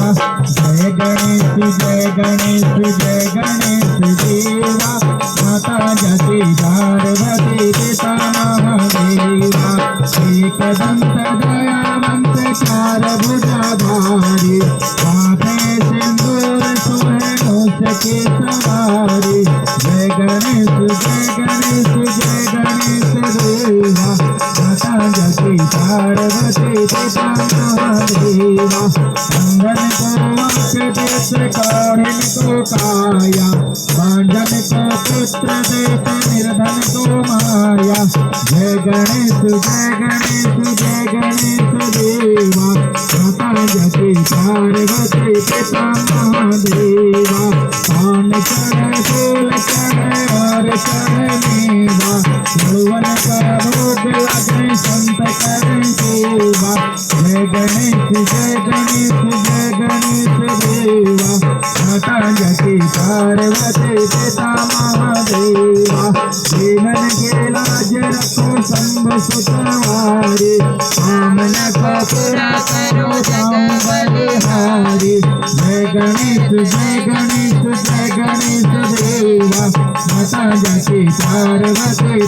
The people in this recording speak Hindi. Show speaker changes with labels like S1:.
S1: जय गणेश जय गणेश जय गणेश देवा माता जति पार्वती पिता महादेवा एकदंत दयावंत चार भुजाधारी माथे सिंदूर सोहे मूस की सवारी जय गणेश जय गणेश देवा माता जति पार्वती पिता महादेवा अंगन को देश काढ़िन को काया बांधन को पुत्र देत निर्धन को माया जय गणेश देवा माता जति पार्वती पिता महादेवा पान चढ़ फूल चढ़ और चढ़ मेवा यौवन का भोग लगे संत करें सेवा जय गणेश देवा माता जति पार्वती पिता महादेवा जीवन के लाज रखो शंभु सुतवारी आमन को पूरा करो जग बलिहारी जय गणेश देवा माता जति पार्वती